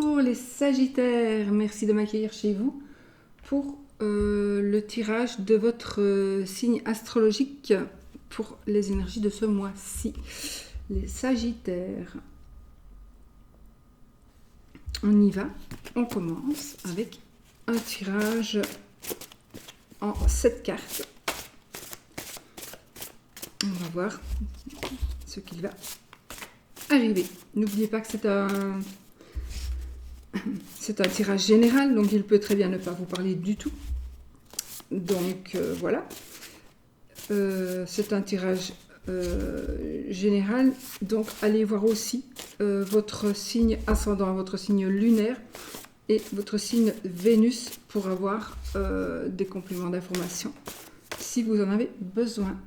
Bonjour les Sagittaires, merci de m'accueillir chez vous pour le tirage de votre signe astrologique pour les énergies de ce mois-ci. Les Sagittaires, on y va, on commence avec un tirage en 7 cartes. On va voir ce qu'il va arriver. N'oubliez pas que c'est un tirage général, donc il peut très bien ne pas vous parler du tout. Donc voilà. C'est un tirage général, donc allez voir aussi votre signe ascendant, votre signe lunaire et votre signe Vénus pour avoir des compléments d'information si vous en avez besoin.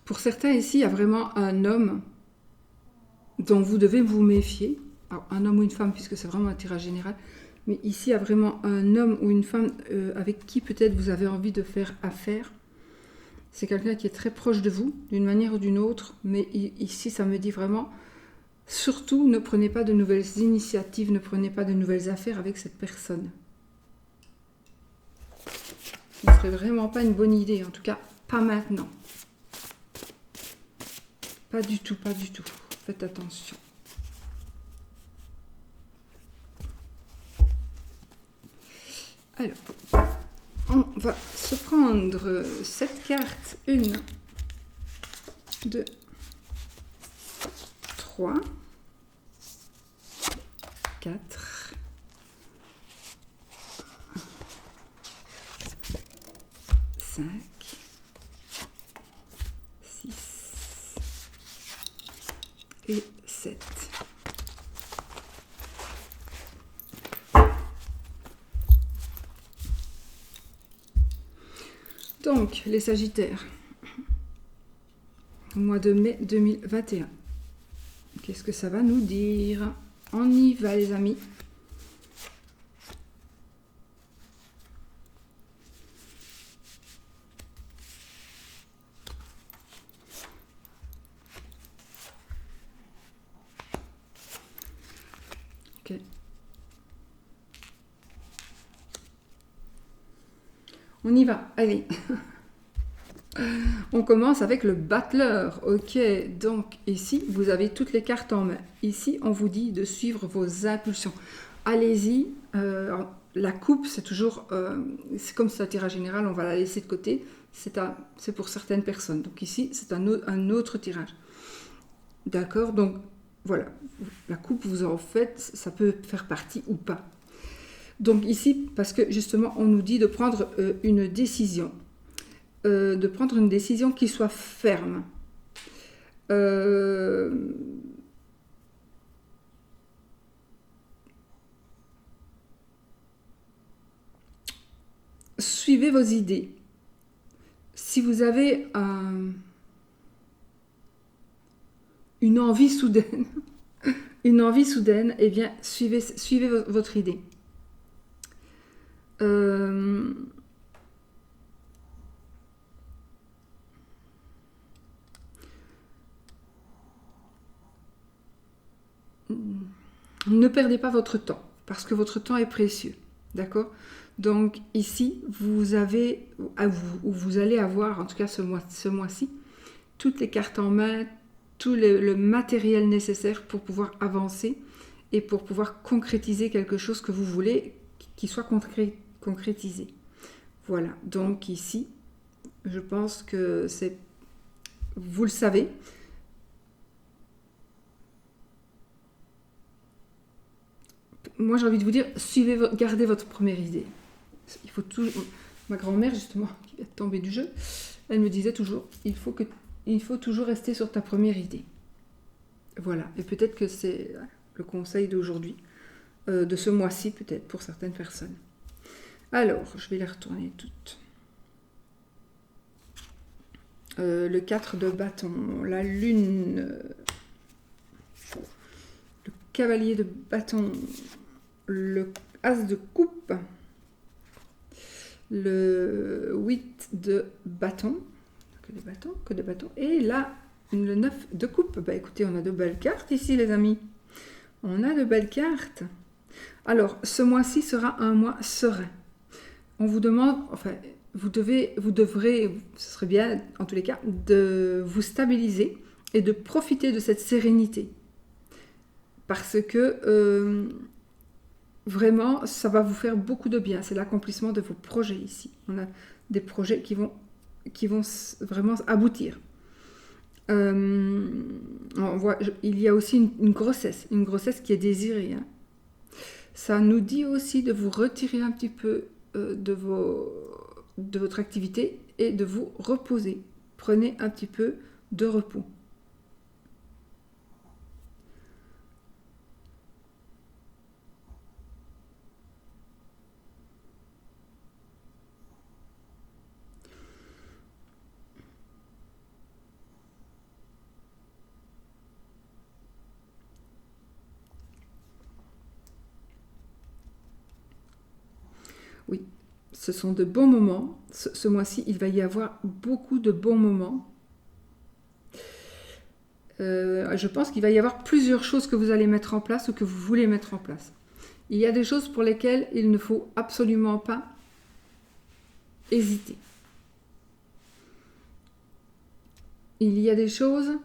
Pour certains ici, il y a vraiment un homme dont vous devez vous méfier. Alors, un homme ou une femme, puisque c'est vraiment un tirage général. Mais ici, il y a vraiment un homme ou une femme avec qui peut-être vous avez envie de faire affaire. C'est quelqu'un qui est très proche de vous, d'une manière ou d'une autre. Mais ici, ça me dit vraiment, surtout, ne prenez pas de nouvelles initiatives, ne prenez pas de nouvelles affaires avec cette personne. Ce ne serait vraiment pas une bonne idée, en tout cas, pas maintenant. Pas du tout, pas du tout. Faites attention. Alors, on va se prendre cette carte. 1, 2, 3, 4, 5, 6 et 7. Donc, les Sagittaires, au mois de mai 2021, qu'est-ce que ça va nous dire? On y va, les amis. Ok. On y va, allez. On commence avec le battleur. Ok, donc ici, vous avez toutes les cartes en main. Ici, on vous dit de suivre vos impulsions. Allez-y. La coupe, c'est toujours... c'est comme c'est un tirage général, on va la laisser de côté. C'est pour certaines personnes. Donc ici, c'est un autre tirage. D'accord, donc voilà. La coupe, vous en faites, ça peut faire partie ou pas. Donc ici, parce que justement, on nous dit de prendre une décision. De prendre une décision qui soit ferme. Suivez vos idées. Si vous avez une envie soudaine, eh bien, suivez votre idée. Ne perdez pas votre temps, parce que votre temps est précieux, d'accord? Donc ici, vous allez avoir, en tout cas ce mois-ci, toutes les cartes en main, tout le matériel nécessaire pour pouvoir avancer et pour pouvoir concrétiser quelque chose que vous voulez qui soit concrétisé. Voilà, donc ici, je pense que c'est... Vous le savez. Moi, j'ai envie de vous dire, gardez votre première idée. Il faut toujours... Ma grand-mère, justement, qui est tombée du jeu, elle me disait toujours, il faut toujours rester sur ta première idée. Voilà, et peut-être que c'est le conseil d'aujourd'hui, de ce mois-ci peut-être, pour certaines personnes. Alors, je vais les retourner toutes. le 4 de bâton, la lune, le cavalier de bâton, le as de coupe, le 8 de bâton, que des bâtons, et là, le 9 de coupe. Bah écoutez, on a de belles cartes ici, les amis. On a de belles cartes. Alors, ce mois-ci sera un mois serein. On vous demande, enfin, vous devrez, ce serait bien, en tous les cas, de vous stabiliser et de profiter de cette sérénité. Parce que, vraiment, ça va vous faire beaucoup de bien. C'est l'accomplissement de vos projets ici. On a des projets qui vont vraiment aboutir. On voit, il y a aussi une grossesse qui est désirée. Hein. Ça nous dit aussi de vous retirer un petit peu de votre activité et de vous reposer. Prenez un petit peu de repos. Oui, ce sont de bons moments. Ce mois-ci, il va y avoir beaucoup de bons moments. Je pense qu'il va y avoir plusieurs choses que vous allez mettre en place ou que vous voulez mettre en place. Il y a des choses pour lesquelles il ne faut absolument pas hésiter. Il y a des choses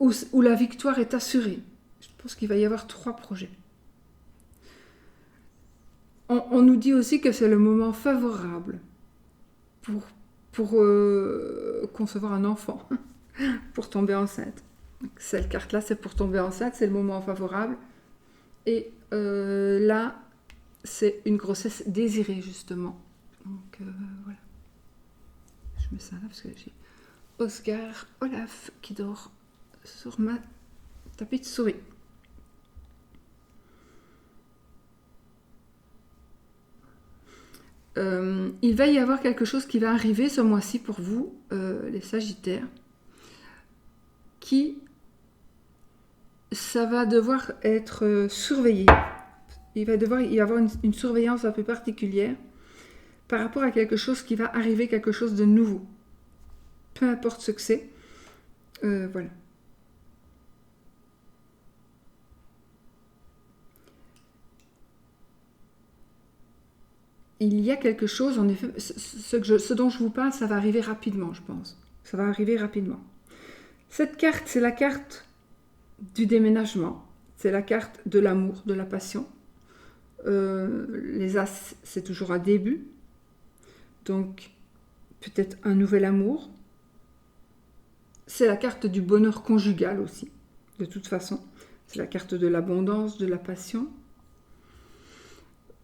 où la victoire est assurée. Je pense qu'il va y avoir 3 projets. On nous dit aussi que c'est le moment favorable pour concevoir un enfant, pour tomber enceinte. Cette carte-là, c'est pour tomber enceinte, c'est le moment favorable. Et là, c'est une grossesse désirée, justement. Donc, voilà. Je mets ça là parce que j'ai Oscar Olaf qui dort sur ma tapis de souris. Il va y avoir quelque chose qui va arriver ce mois-ci pour vous, les Sagittaires, ça va devoir être surveillé. Il va y avoir une surveillance un peu particulière par rapport à quelque chose qui va arriver, quelque chose de nouveau. Peu importe ce que c'est. Voilà. Il y a quelque chose, en effet, ce dont je vous parle, ça va arriver rapidement, je pense. Ça va arriver rapidement. Cette carte, c'est la carte du déménagement. C'est la carte de l'amour, de la passion. Les As, c'est toujours un début. Donc, peut-être un nouvel amour. C'est la carte du bonheur conjugal aussi, de toute façon. C'est la carte de l'abondance, de la passion.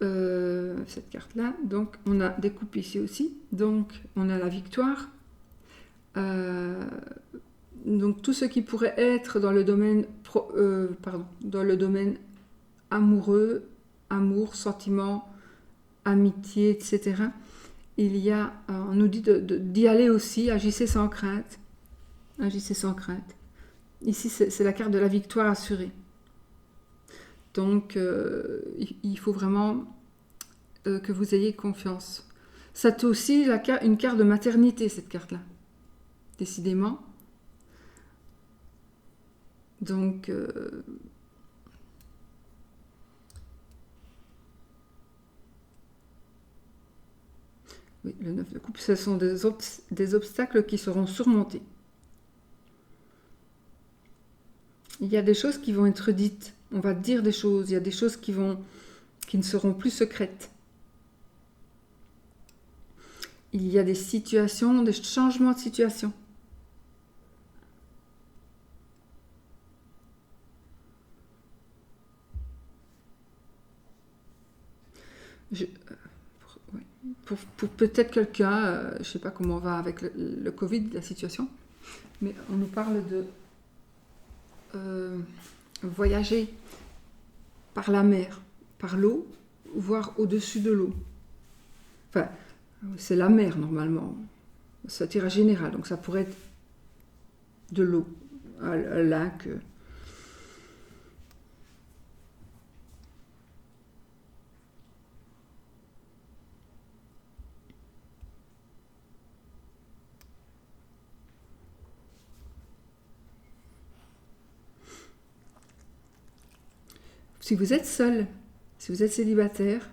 Cette carte-là. Donc, on a des coupes ici aussi. Donc, on a la victoire. Donc, tout ce qui pourrait être dans le domaine, dans le domaine amoureux, amour, sentiment, amitié, etc. On nous dit d'y aller aussi. Agissez sans crainte. Agissez sans crainte. Ici, c'est la carte de la victoire assurée. Donc, il faut vraiment que vous ayez confiance. C'est aussi une carte de maternité, cette carte-là. Décidément. Donc, oui, le 9 de coupe, ce sont des obstacles qui seront surmontés. Il y a des choses qui vont être dites. On va dire des choses. Il y a des choses qui ne seront plus secrètes. Il y a des situations, des changements de situation. Pour peut-être quelqu'un, je ne sais pas comment on va avec le Covid, la situation, mais on nous parle de voyager par la mer, par l'eau, voire au-dessus de l'eau. Enfin, c'est la mer normalement. c'est un tirage général, donc ça pourrait être de l'eau, un lac. Si vous êtes seul, si vous êtes célibataire,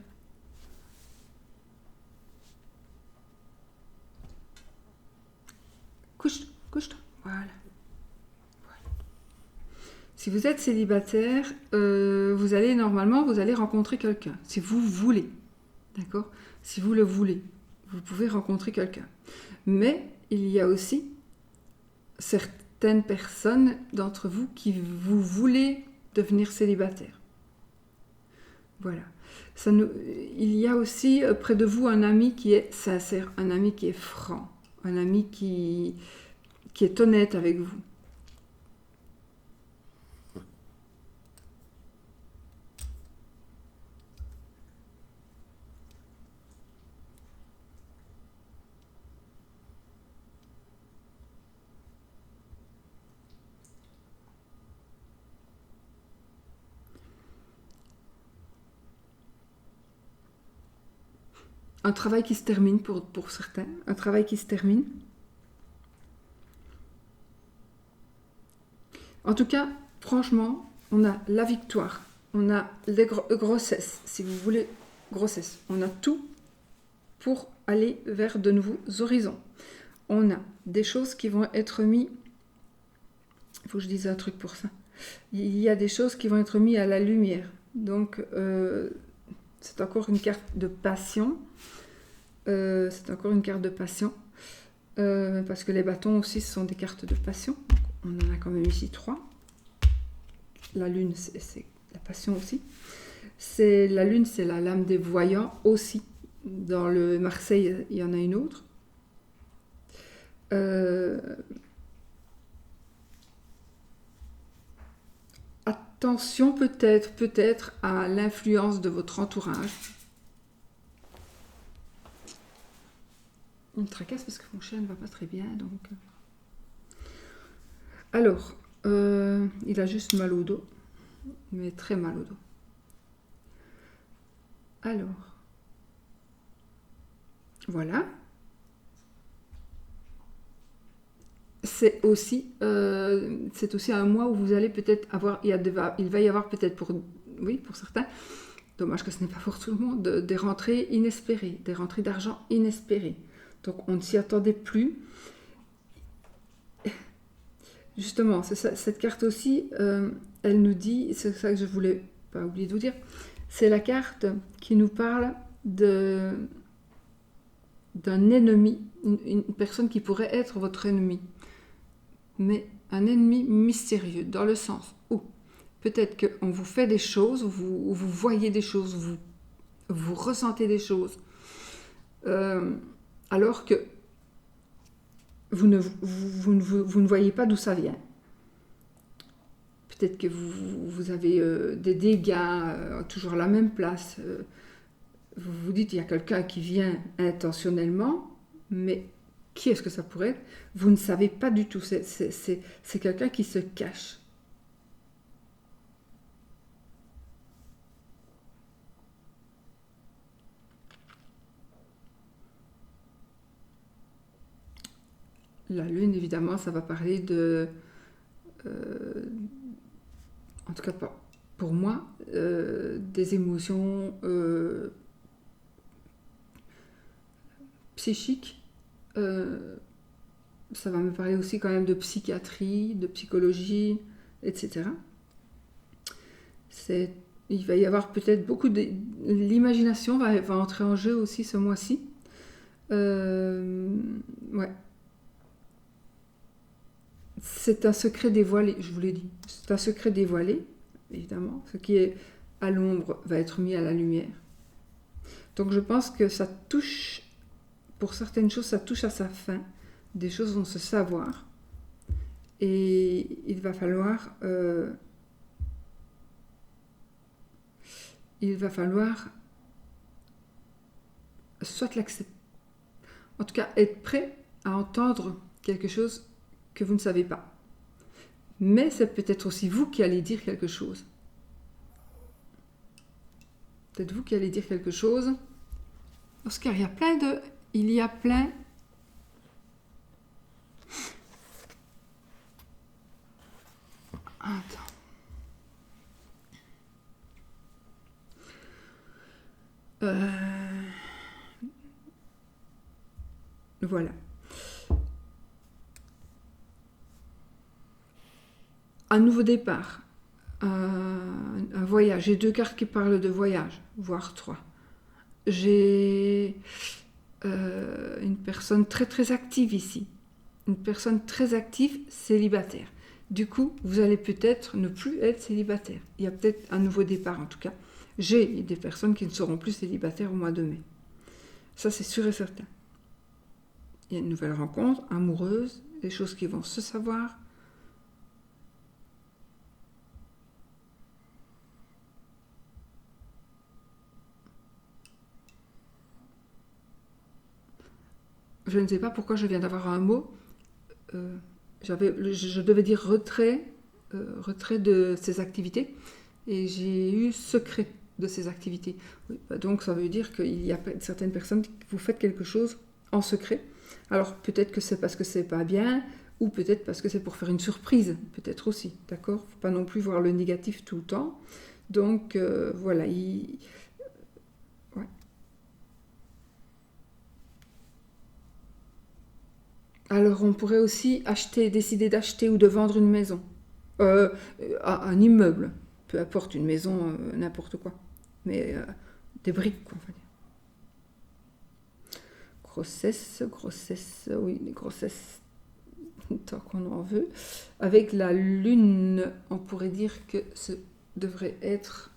couche-toi, voilà. Si vous êtes célibataire, vous allez rencontrer quelqu'un, si vous voulez, d'accord? Si vous le voulez, vous pouvez rencontrer quelqu'un. Mais il y a aussi certaines personnes d'entre vous qui vous voulez devenir célibataire. Voilà. Il y a aussi près de vous un ami qui est sincère, un ami qui est franc, un ami qui est honnête avec vous. Un travail qui se termine pour certains, un travail qui se termine. En tout cas, franchement, on a la victoire, on a les grossesses, si vous voulez, grossesse. On a tout pour aller vers de nouveaux horizons. On a des choses qui vont être mises, il faut que je dise un truc pour ça, il y a des choses qui vont être mises à la lumière. Donc, c'est encore une carte de passion. Parce que les bâtons aussi, ce sont des cartes de passion. On en a quand même ici 3. La lune, c'est la passion aussi. La lune, c'est la lame des voyants aussi. Dans le Marseille, il y en a une autre. Attention peut-être à l'influence de votre entourage. Il me tracasse parce que mon chien ne va pas très bien, donc. Alors, il a juste mal au dos, mais très mal au dos. Alors, voilà. C'est aussi un mois où vous allez peut-être avoir, il va y avoir peut-être pour certains, dommage que ce n'est pas pour tout le monde, des rentrées inespérées, des rentrées d'argent inespérées. Donc on ne s'y attendait plus. Justement, cette carte aussi, elle nous dit, c'est ça que je voulais pas oublier de vous dire, c'est la carte qui nous parle d'un ennemi, une personne qui pourrait être votre ennemi, mais un ennemi mystérieux, dans le sens où peut-être qu'on vous fait des choses, vous voyez des choses, vous ressentez des choses, alors que vous ne voyez pas d'où ça vient. Peut-être que vous avez des dégâts, toujours à la même place. Vous vous dites, il y a quelqu'un qui vient intentionnellement, mais qui est-ce que ça pourrait être? Vous ne savez pas du tout. C'est quelqu'un qui se cache. La lune, évidemment, ça va parler de... en tout cas, pour moi, des émotions psychiques. Ça va me parler aussi quand même de psychiatrie, de psychologie, etc. Il va y avoir peut-être beaucoup de... L'imagination va entrer en jeu aussi ce mois-ci. Ouais. C'est un secret dévoilé, je vous l'ai dit. C'est un secret dévoilé, évidemment. Ce qui est à l'ombre va être mis à la lumière. Donc je pense que ça touche, pour certaines choses, ça touche à sa fin. Des choses vont se savoir. Et il va falloir soit l'accepter, en tout cas être prêt à entendre quelque chose que vous ne savez pas. Mais c'est peut-être aussi vous qui allez dire quelque chose. Peut-être vous qui allez dire quelque chose. Oscar, il y a plein de... Il y a plein... Attends. Voilà. Un nouveau départ. Un voyage. J'ai 2 cartes qui parlent de voyage, voire 3. J'ai une personne très très active ici. Une personne très active, célibataire. Du coup, vous allez peut-être ne plus être célibataire. Il y a peut-être un nouveau départ en tout cas. J'ai des personnes qui ne seront plus célibataires au mois de mai. Ça, c'est sûr et certain. Il y a une nouvelle rencontre amoureuse, des choses qui vont se savoir. Je ne sais pas pourquoi je viens d'avoir un mot. Je devais dire retrait de ces activités. Et j'ai eu secret de ces activités. Oui, donc ça veut dire qu'il y a certaines personnes qui vous faites quelque chose en secret. Alors peut-être que c'est parce que c'est pas bien, ou peut-être parce que c'est pour faire une surprise, peut-être aussi, d'accord? Faut pas non plus voir le négatif tout le temps. Donc voilà, ouais. Alors on pourrait aussi décider d'acheter ou de vendre une maison, un immeuble, peu importe, une maison, n'importe quoi, mais des briques, quoi, on va dire. Grossesse, oui, les grossesses, tant qu'on en veut. Avec la lune, on pourrait dire que ce devrait être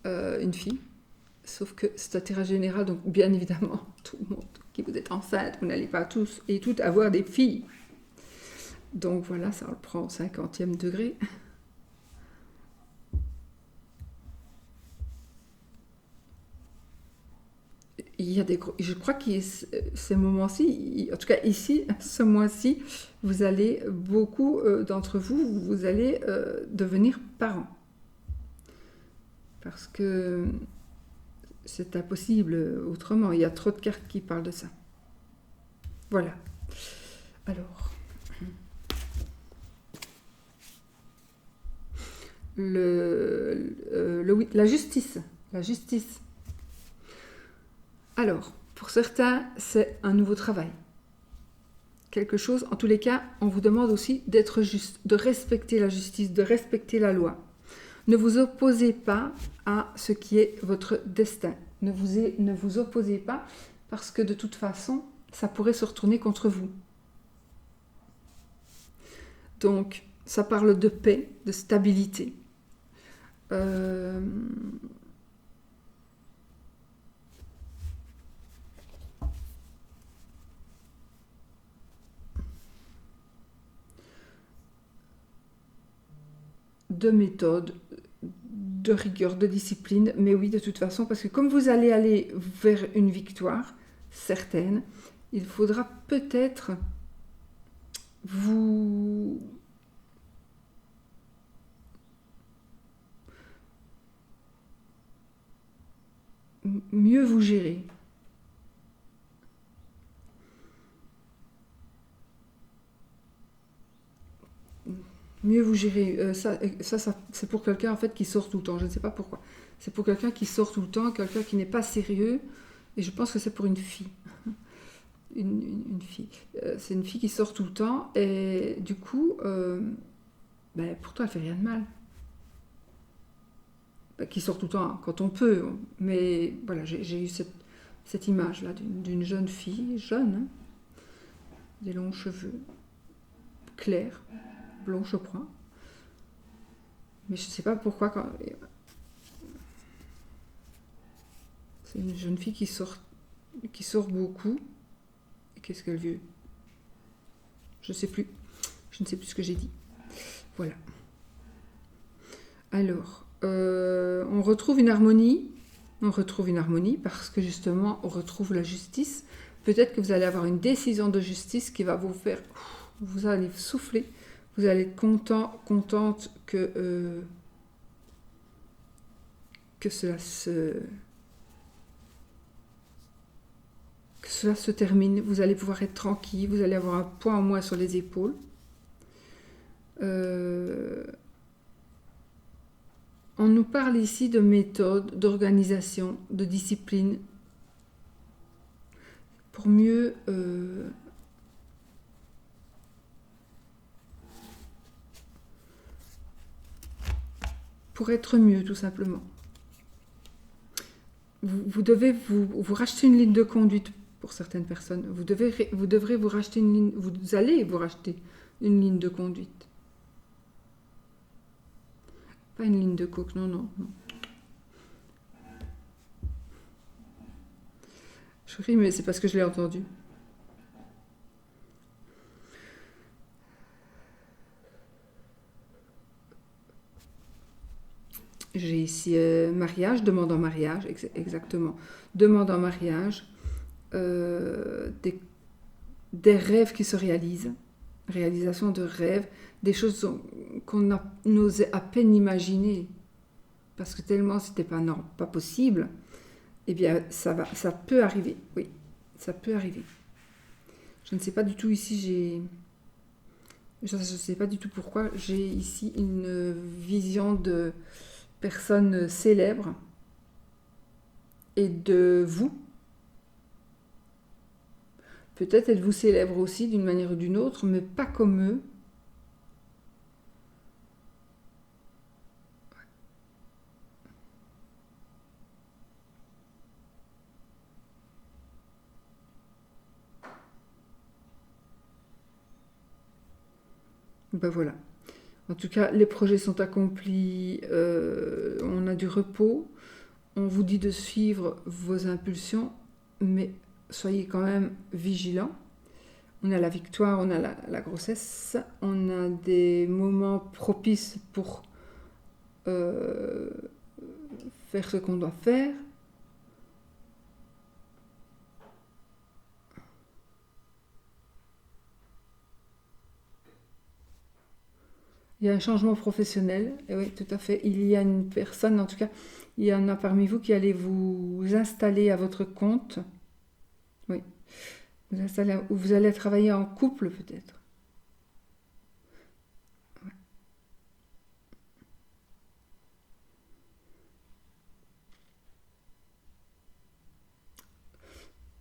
une fille, sauf que c'est un tirage général, donc bien évidemment, tout le monde qui vous êtes enceinte, vous n'allez pas tous et toutes avoir des filles. Donc voilà, ça le prend au 50e degré. Il y a je crois que ces moments-ci, en tout cas ici, ce mois-ci, vous allez, beaucoup d'entre vous, vous allez devenir parents. Parce que c'est impossible autrement. Il y a trop de cartes qui parlent de ça. Voilà. Alors, la justice. La justice. Alors, pour certains, c'est un nouveau travail. Quelque chose, en tous les cas, on vous demande aussi d'être juste, de respecter la justice, de respecter la loi. Ne vous opposez pas à ce qui est votre destin. Ne vous opposez pas parce que de toute façon, ça pourrait se retourner contre vous. Donc, ça parle de paix, de stabilité. De méthode, de rigueur, de discipline, mais oui, de toute façon, parce que comme vous allez aller vers une victoire certaine, il faudra peut-être vous mieux vous gérer. Mieux vous gérer. Ça c'est pour quelqu'un en fait qui sort tout le temps. Je ne sais pas pourquoi. C'est pour quelqu'un qui sort tout le temps, quelqu'un qui n'est pas sérieux. Et je pense que c'est pour une fille. Une fille. C'est une fille qui sort tout le temps. Et du coup, pour toi, elle fait rien de mal. Qui sort tout le temps hein, quand on peut. Mais voilà, j'ai eu cette image-là d'une jeune fille, jeune, hein, des longs cheveux, clairs, blond, je crois. Mais je ne sais pas pourquoi. C'est une jeune fille qui sort beaucoup. Et qu'est-ce qu'elle veut? Je ne sais plus. Je ne sais plus ce que j'ai dit. Voilà. Alors, on retrouve une harmonie on retrouve une harmonie parce que justement, on retrouve la justice. Peut-être que vous allez avoir une décision de justice qui va vous faire... Vous allez souffler, vous allez être contente que cela se termine. Vous allez pouvoir être tranquille, vous allez avoir un poids en moins sur les épaules. On nous parle ici de méthode, d'organisation, de discipline, pour mieux pour être mieux, tout simplement. Vous devez vous racheter une ligne de conduite pour certaines personnes. Vous devrez vous racheter une ligne, vous allez vous racheter une ligne de conduite. Pas une ligne de coke, non, non, non. Je ris, mais c'est parce que je l'ai entendu. J'ai ici mariage, demande en mariage, exactement. Demande en mariage, des rêves qui se réalisent, réalisation de rêves, des choses qu'on a n'osait à peine imaginer, parce que tellement c'était pas possible, eh bien ça peut arriver, oui, ça peut arriver. Je ne sais pas du tout ici, je ne sais pas du tout pourquoi, j'ai ici une vision de personnes célèbres et de vous. Peut-être êtes-vous célèbre aussi d'une manière ou d'une autre, mais pas comme eux. Ben voilà. En tout cas, les projets sont accomplis, on a du repos, on vous dit de suivre vos impulsions, mais soyez quand même vigilants. On a la victoire, on a la grossesse, on a des moments propices pour faire ce qu'on doit faire. Il y a un changement professionnel, et oui, tout à fait. Il y a une personne, en tout cas, il y en a parmi vous qui allez vous installer à votre compte. Oui, vous allez travailler en couple peut-être. Ouais.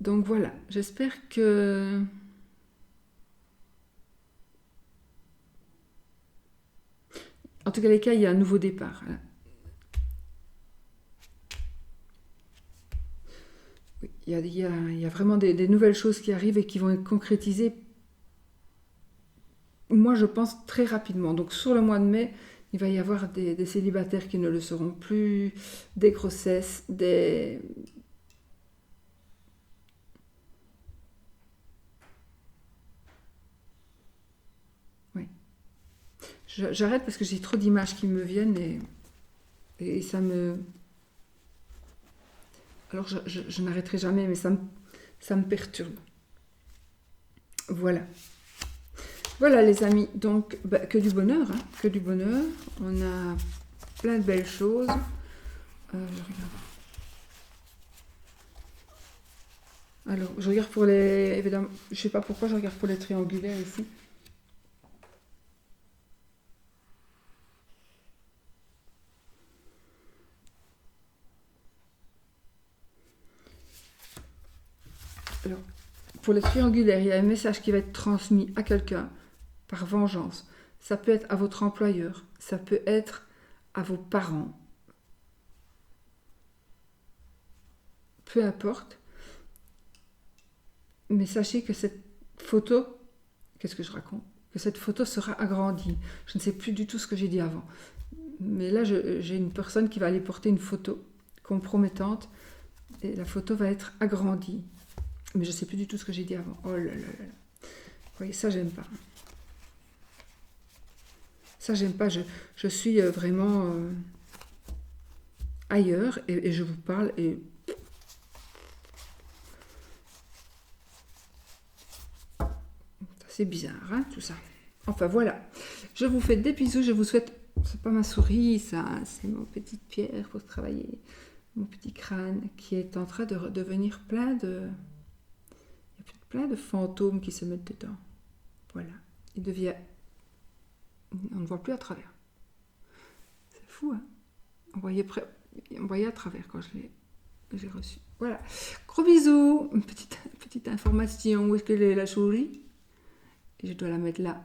Donc voilà, j'espère que... En tout cas, les cas, il y a un nouveau départ. Oui, il y a vraiment des nouvelles choses qui arrivent et qui vont être concrétisées, moi je pense, très rapidement. Donc sur le mois de mai, il va y avoir des célibataires qui ne le seront plus, des grossesses, des... Oui. J'arrête parce que j'ai trop d'images qui me viennent et ça me... Alors je n'arrêterai jamais, mais ça me perturbe. Voilà. Voilà les amis, donc bah, que du bonheur, hein, que du bonheur. On a plein de belles choses. Je regarde. Alors, je regarde pour les... Évidemment, je sais pas pourquoi je regarde pour les triangulaires ici. Alors, pour les triangulaires, il y a un message qui va être transmis à quelqu'un par vengeance. Ça peut être à votre employeur, ça peut être à vos parents. Peu importe. Mais sachez que cette photo, qu'est-ce que je raconte? Que cette photo sera agrandie. Je ne sais plus du tout ce que j'ai dit avant. Mais là, j'ai une personne qui va aller porter une photo compromettante et la photo va être agrandie. Mais je ne sais plus du tout ce que j'ai dit avant. Oh là là là. Vous voyez, ça, j'aime pas. Ça, j'aime pas. Je suis vraiment ailleurs et je vous parle et c'est bizarre, hein, tout ça. Enfin voilà, je vous fais des bisous, je vous souhaite, c'est pas ma souris ça, c'est mon petite pierre pour travailler, mon petit crâne qui est en train de devenir plein de fantômes qui se mettent dedans. Voilà, il devient, on ne voit plus à travers. C'est fou, hein. On voyait à travers quand j'ai reçu. Voilà, gros bisous, une petite information, où est-ce qu'elle est la souris? Et je dois la mettre là.